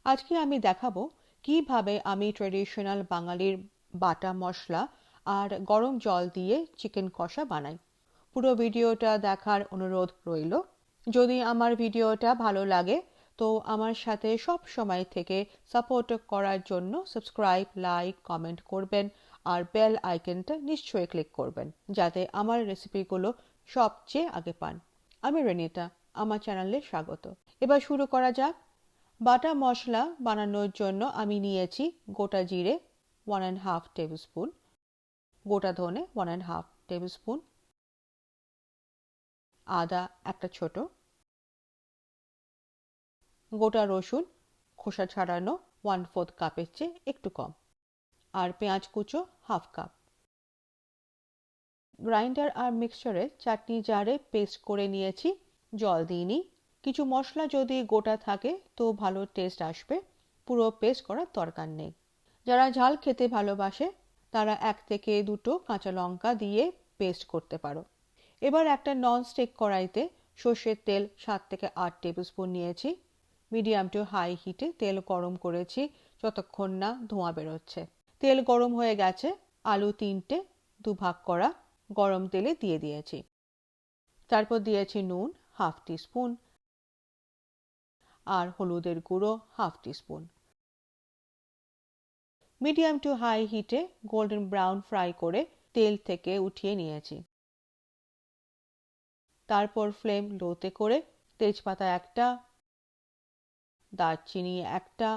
আজকে আমি দেখাবো কিভাবে আমি ট্রেডিশনাল বাঙালির বাটা মশলা আর গরম জল দিয়ে চিকেন কষা বানাই। পুরো ভিডিওটা দেখার অনুরোধ রইল। যদি আমার ভিডিওটা ভালো লাগে তো আমার সাথে সব সময় থেকে সাপোর্ট করার জন্য সাবস্ক্রাইব, লাইক, কমেন্ট করবেন আর বেল আইকনটা নিশ্চয়ই ক্লিক করবেন যাতে আমার রেসিপিগুলো সবচেয়ে আগে পান। আমি রেনিতা, আমার চ্যানেলে স্বাগত। এবার শুরু করা যাক। বাটা মশলা বানানোর জন্য আমি নিয়েছি গোটা জিরে 1.5 টেবিল স্পুন, গোটা ধনে 1.5 টেবিল স্পুন, আদা একটা ছোট, গোটা রসুন খোসা ছাড়ানো 1/4 কাপের চেয়ে একটু কম, আর পেঁয়াজ কুচো হাফ কাপ। গ্রাইন্ডার আর মিক্সচারে চাটনি জারে পেস্ট করে নিয়েছি, জল দিইনি। কিছু মশলা যদি গোটা থাকে তো ভালো টেস্ট আসবে, পুরো পেস্ট করার দরকার নেই। যারা ঝাল খেতে ভালোবাসে তারা 1 থেকে 2 কাঁচা লঙ্কা দিয়ে পেস্ট করতে পারো। এবার একটা ননস্টিক কড়াইতে সর্ষের তেল 7 থেকে 8 টেবিল স্পুন নিয়েছি। মিডিয়াম টু হাই হিটে তেল গরম করেছি যতক্ষণ না ধোঁয়া বেরোচ্ছে। তেল গরম হয়ে গেছে, আলু 3টে দুভাগ করা গরম তেলে দিয়ে দিয়েছি। তারপর দিয়েছি নুন হাফ টিস্পুন আর হলুদের গুঁড়ো half teaspoon. Medium to high হিটে গোল্ডেন ব্রাউন ফ্রাই করে তেল থেকে উঠিয়ে নিয়েছি। তারপর ফ্লেম লোতে করে তেজপাতা একটা, দারচিনি একটা,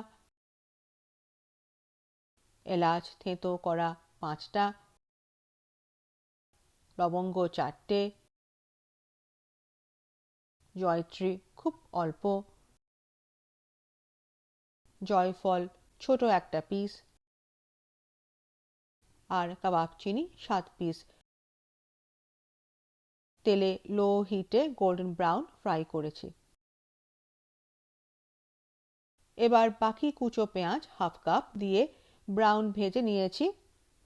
এলাচ থেঁতো করা 5টা, লবঙ্গ 4টে, জয়ত্রী খুব অল্প, জয়ফল ছোট একটা পিস, আর কাবাব চিনি 7 পিস তেলে লো হিটে গোল্ডেন ব্রাউন ফ্রাই করেছি। এবার বাকি কুচো পেঁয়াজ হাফ কাপ দিয়ে ব্রাউন ভেজে নিয়েছি,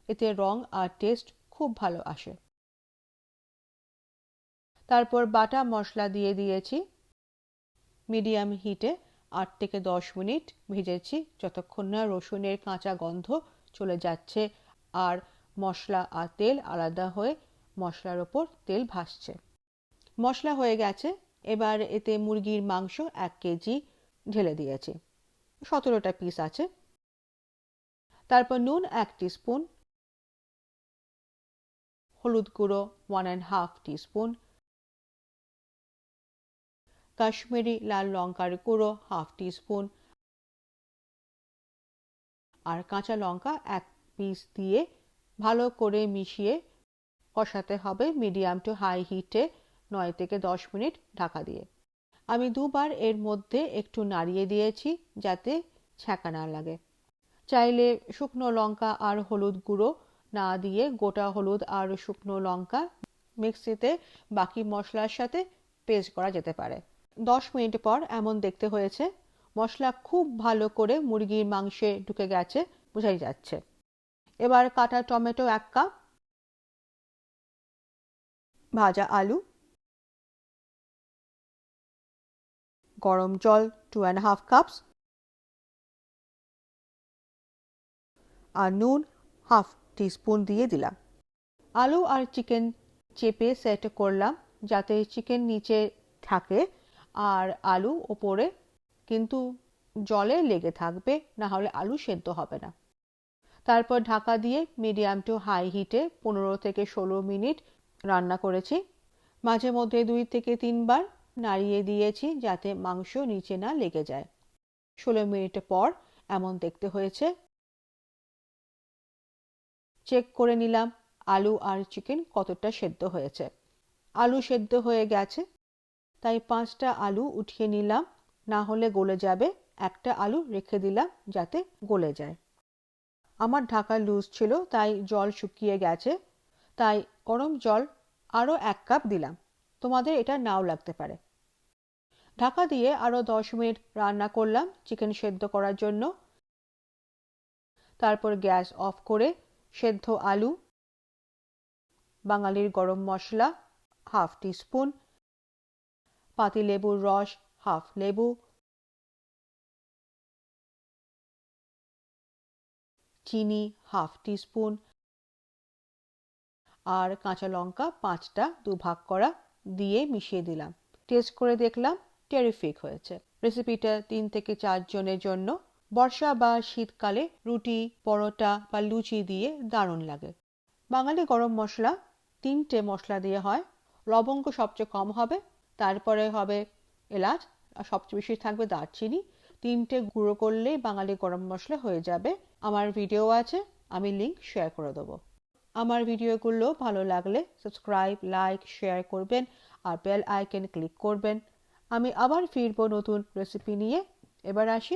এতে রং আর টেস্ট খুব ভালো আসে। তারপর বাটা মশলা দিয়ে দিয়েছি। মিডিয়াম হিটে 8 থেকে 10 মিনিট ভেজেছি যতক্ষণ না রসুনের কাঁচা গন্ধ চলে যাচ্ছে আর মশলা আর তেল আলাদা হয়ে মশলার ওপর তেল ভাসছে। মশলা হয়ে গেছে, এবার এতে মুরগির মাংস 1 কেজি ঢেলে দিয়েছি, 17টা পিস আছে। তারপর নুন 1 টিস্পুন, হলুদ গুঁড়ো 1.5 টিস্পুন, কাশ্মীরি লাল লঙ্কার গুঁড়ো হাফ টিস্পুন আর কাঁচা লঙ্কা 1 পিস দিয়ে ভালো করে মিশিয়ে কষাতে হবে মিডিয়াম টু হাই হিটে 9 থেকে 10 মিনিট ঢাকা দিয়ে। আমি দুবার এর মধ্যে একটু নাড়িয়ে দিয়েছি যাতে ছ্যাঁকা না লাগে। চাইলে শুকনো লঙ্কা আর হলুদ গুঁড়ো না দিয়ে গোটা হলুদ আর শুকনো লঙ্কা মিক্সিতে বাকি মশলার সাথে পেস্ট করা যেতে পারে। 10 মিনিট পর এমন দেখতে হয়েছে, মশলা খুব ভালো করে মুরগির মাংসে ঢুকে গেছে, বোঝাই যাচ্ছে। এবার কাটা টমেটো 1 কাপ, ভাজা আলু, গরম জল 2.5 কাপস আর নুন হাফ টিস্পুন দিয়ে দিলাম। আলু আর চিকেন চেপে সেট করলাম যাতে চিকেন নিচে থাকে আর আলু ওপরে, কিন্তু জলে লেগে থাকবে, না হলে আলু সেদ্ধ হবে না। তারপর ঢাকা দিয়ে মিডিয়াম টু হাই হিটে 15 থেকে 16 মিনিট রান্না করেছি। মাঝে মধ্যে 2 থেকে 3 বার নাড়িয়ে দিয়েছি যাতে মাংস নিচে না লেগে যায়। 16 মিনিট পর এমন দেখতে হয়েছে। চেক করে নিলাম আলু আর চিকেন কতটা সেদ্ধ হয়েছে। আলু সেদ্ধ হয়ে গেছে, তাই 5টা আলু উঠিয়ে নিলাম, না হলে গলে যাবে। একটা আলু রেখে দিলাম যাতে গলে যায়। আমার ঢাকা লুজ ছিল তাই জল শুকিয়ে গেছে, তাই গরম জল আরও 1 কাপ দিলাম, তোমাদের এটা নাও লাগতে পারে। ঢাকা দিয়ে আরও 10 মিনিট রান্না করলাম চিকেন সেদ্ধ করার জন্য। তারপর গ্যাস অফ করে সেদ্ধ আলু, বাঙালির গরম মশলা হাফ টিস্পুন, পাতিলেবুর রস হাফ লেবু, চিনি হাফ টিস্পুন আর কাঁচা লঙ্কা 5টা দুভাগ করা দিয়ে মিশিয়ে দিলাম। টেস্ট করে দেখলাম টেরিফিক হয়েছে। রেসিপিটা 3 থেকে 4 জনের জন্য বর্ষা বা শীতকালে রুটি, পরোটা বা লুচি দিয়ে দারুণ লাগে। বাঙালি গরম মশলা 3টে মশলা দিয়ে হয়। লবঙ্গ সবচেয়ে কম হবে, তারপরে হবে এলাচ, আর সবচেয়ে বেশি থাকবে দারচিনি। 3টে গুঁড়ো করলেই বাঙালি গরম মশলা হয়ে যাবে। আমার ভিডিও আছে, আমি লিংক শেয়ার করে দেবো। আমার ভিডিওগুলো ভালো লাগলে সাবস্ক্রাইব, লাইক, শেয়ার করবেন আর বেল আইকন ক্লিক করবেন। আমি আবার ফিরবো নতুন রেসিপি নিয়ে। এবার আসি।